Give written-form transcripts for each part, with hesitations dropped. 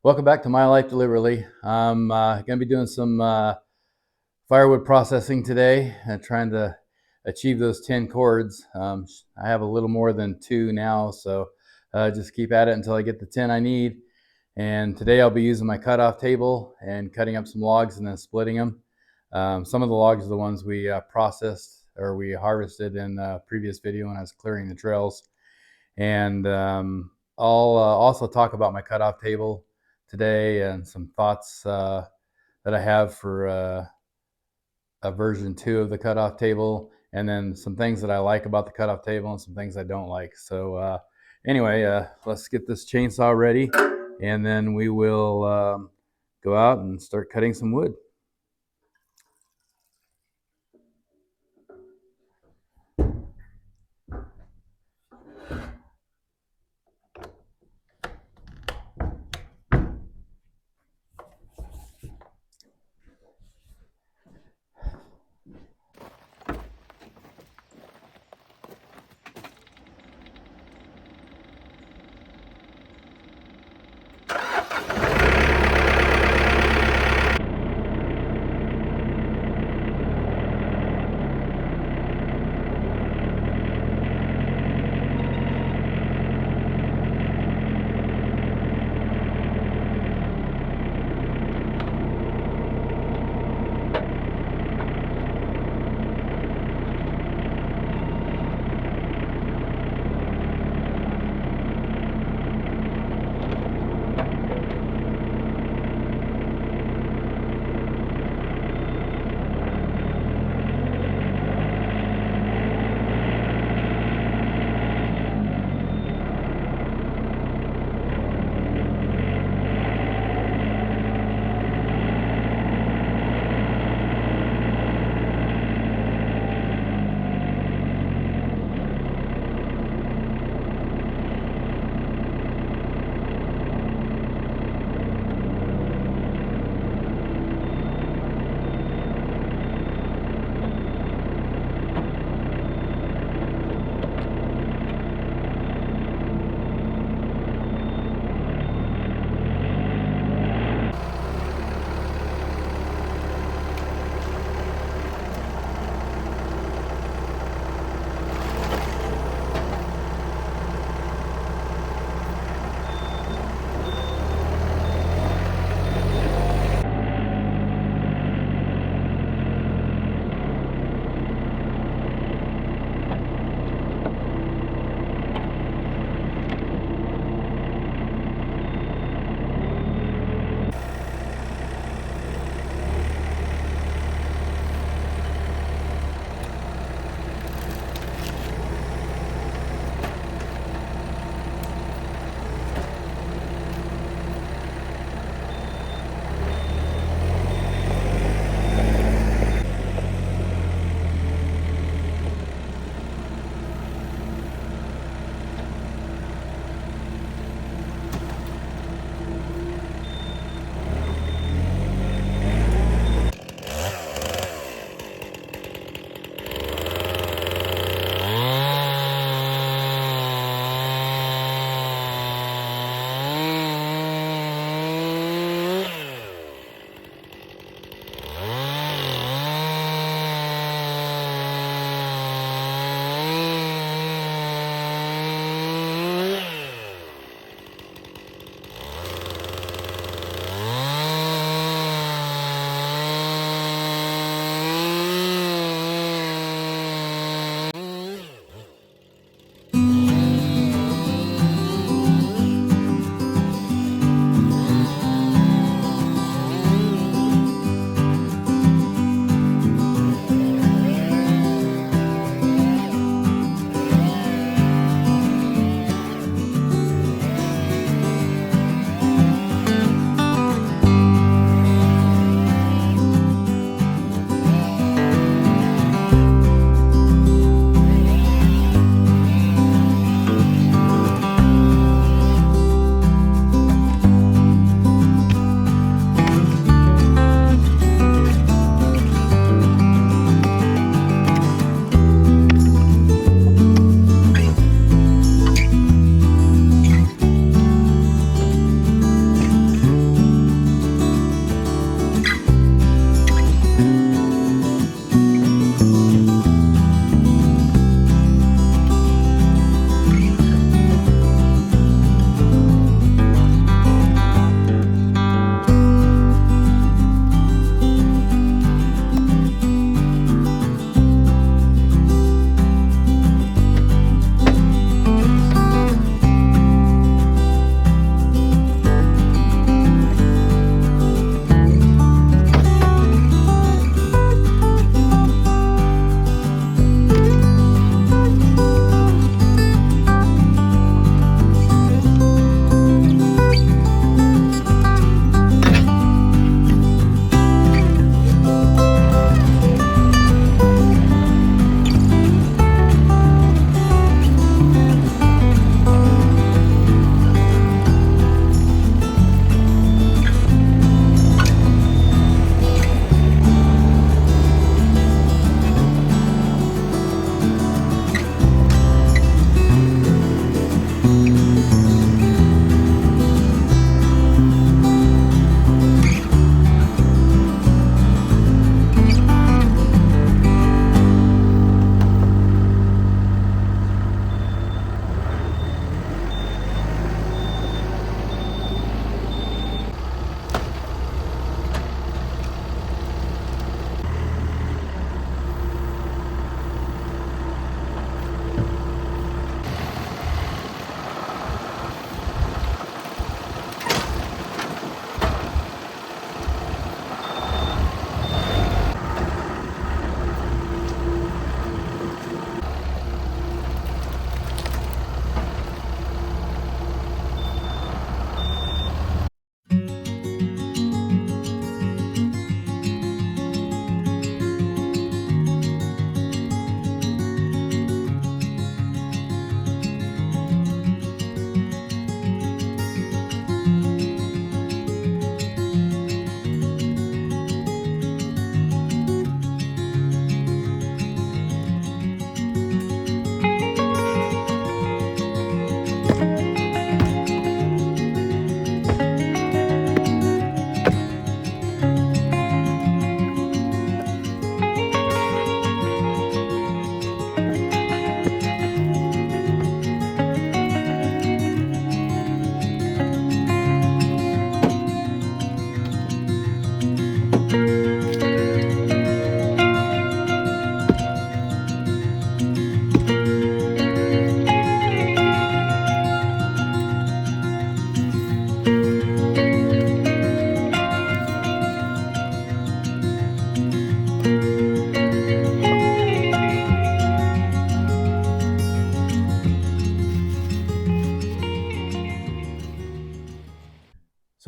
Welcome back to My Life Deliberately. I'm going to be doing some firewood processing today and trying to achieve those 10 cords. I have a little more than 2 now, so just keep at it until I get the 10 I need. And today I'll be using my cutoff table and cutting up some logs and then splitting them. Some of the logs are the ones we processed or we harvested in a previous video when I was clearing the trails. And I'll also talk about my cutoff table today and some thoughts that I have for a version 2 of the cutoff table, and then some things that I like about the cutoff table and some things I don't like. So anyway, let's get this chainsaw ready, and then we will go out and start cutting some wood.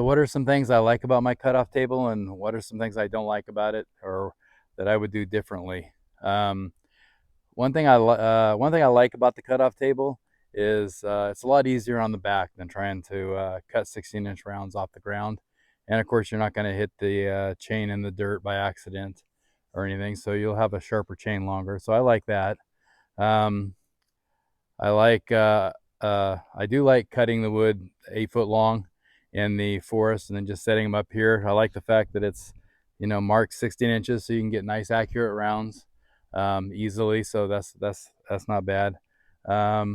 So what are some things I like about my cutoff table, and what are some things I don't like about it, or that I would do differently? One thing I like about the cutoff table is it's a lot easier on the back than trying to cut 16-inch rounds off the ground. And of course, you're not going to hit the chain in the dirt by accident or anything, so you'll have a sharper chain longer. So I like that. Um, I do like cutting the wood 8 foot long in the forest and then just setting them up here. I like the fact that it's, marked 16 inches, so you can get nice accurate rounds easily. So that's not bad. I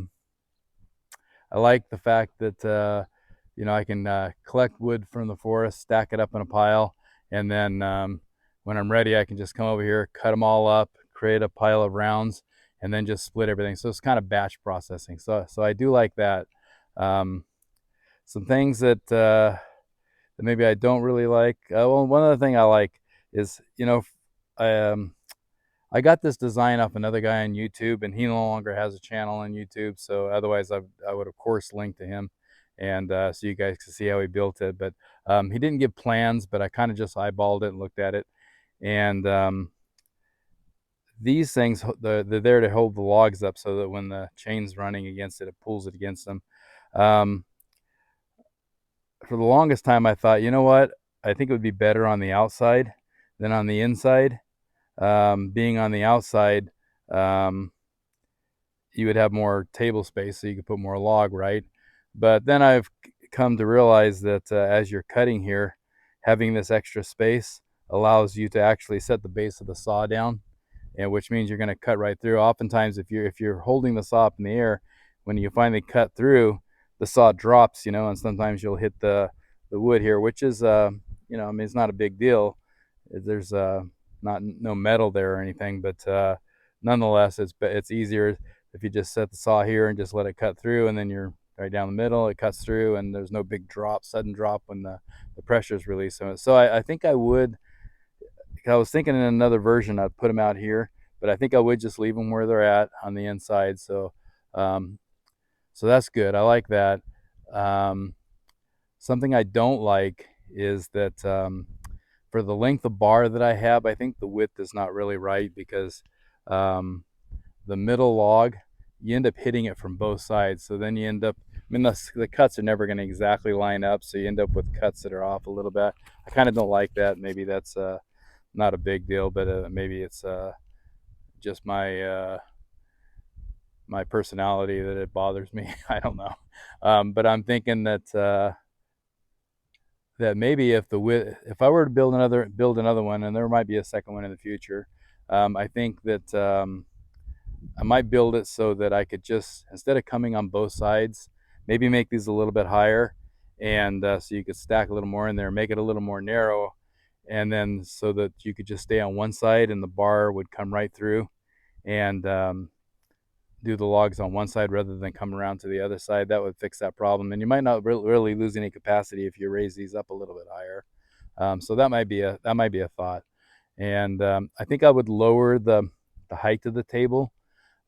like the fact that I can collect wood from the forest, stack it up in a pile, and then when I'm ready, I can just come over here, cut them all up, create a pile of rounds, and then just split everything. So it's kind of batch processing. So I do like that. Some things that maybe I don't really like. Well, one other thing I like is, I got this design off another guy on YouTube, and he no longer has a channel on YouTube. So otherwise, I would of course link to him, and so you guys can see how he built it. But he didn't give plans, but I kind of just eyeballed it and looked at it. And these things, they're there to hold the logs up so that when the chain's running against it, it pulls it against them. For the longest time, I thought, you know what? I think it would be better on the outside than on the inside. Being on the outside, you would have more table space, so you could put more log, right? But then I've come to realize that as you're cutting here, having this extra space allows you to actually set the base of the saw down, and which means you're going to cut right through. Oftentimes, if you're holding the saw up in the air, when you finally cut through, the saw drops, and sometimes you'll hit the wood here, which is it's not a big deal. There's no metal there or anything, but nonetheless, it's easier if you just set the saw here and just let it cut through, and then you're right down the middle, it cuts through, and there's no big sudden drop when the pressure is released. So I think I was thinking in another version I'd put them out here, but I think I would just leave them where they're at on the inside. So that's good. I like that. Something I don't like is that for the length of bar that I have, I think the width is not really right, because the middle log, you end up hitting it from both sides. So then you end up, the cuts are never going to exactly line up, so you end up with cuts that are off a little bit. I kind of don't like that. Maybe that's not a big deal, but maybe it's just my personality that it bothers me. I don't know. But I'm thinking that maybe if I were to build another one, and there might be a second one in the future, I think that I might build it so that I could just, instead of coming on both sides, maybe make these a little bit higher, and so you could stack a little more in there, make it a little more narrow, and then so that you could just stay on one side and the bar would come right through, and do the logs on one side rather than come around to the other side. That would fix that problem, and you might not really lose any capacity if you raise these up a little bit higher. So that might be a thought. And I think I would lower the height of the table,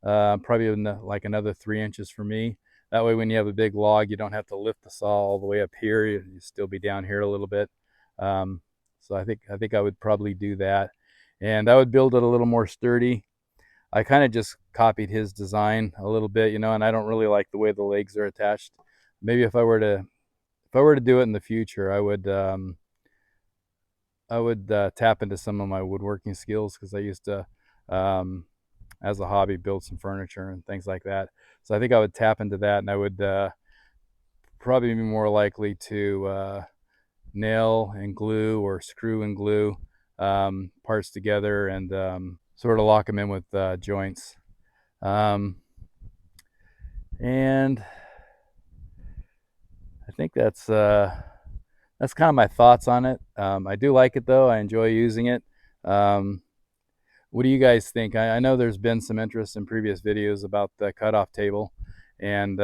probably like another 3 inches for me. That way, when you have a big log, you don't have to lift the saw all the way up here. You still be down here a little bit. So I think I would probably do that, and I would build it a little more sturdy. I kind of just copied his design a little bit, and I don't really like the way the legs are attached. Maybe if I were to do it in the future, I would tap into some of my woodworking skills, because I used to, as a hobby, build some furniture and things like that. So I think I would tap into that, and I would probably be more likely to nail and glue or screw and glue parts together, and sort of lock them in with joints. And I think that's kind of my thoughts on it. I do like it, though. I enjoy using it. What do you guys think? I know there's been some interest in previous videos about the cutoff table, and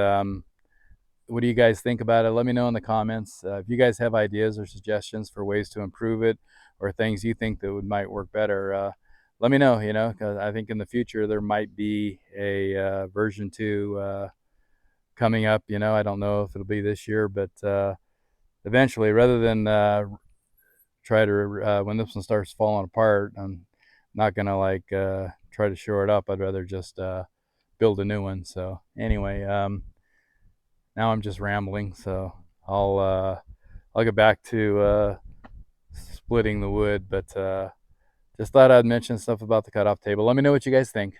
what do you guys think about it? Let me know in the comments. If you guys have ideas or suggestions for ways to improve it, or things you think that might work better, let me know, because I think in the future there might be a version 2 coming up. I don't know if it'll be this year, but eventually, rather than try to when this one starts falling apart, I'm not gonna like try to shore it up. I'd rather just build a new one. So anyway, now I'm just rambling, so I'll get back to splitting the wood, but just thought I'd mention stuff about the cutoff table. Let me know what you guys think.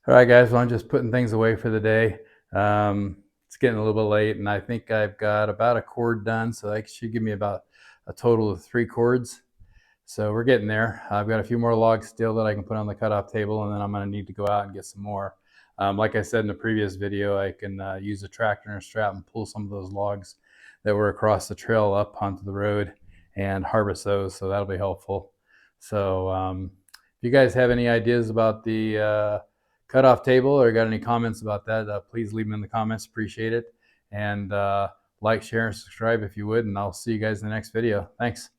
All right, guys, well, I'm just putting things away for the day. It's getting a little bit late, and I think I've got about a cord done, so that should give me about a total of 3 cords. So we're getting there. I've got a few more logs still that I can put on the cutoff table, and then I'm going to need to go out and get some more. Like I said in the previous video, I can use a tractor and a strap and pull some of those logs that were across the trail up onto the road and harvest those, so that'll be helpful. So if you guys have any ideas about the cutoff table or got any comments about that, please leave them in the comments. Appreciate it. And like, share, and subscribe if you would, and I'll see you guys in the next video. Thanks.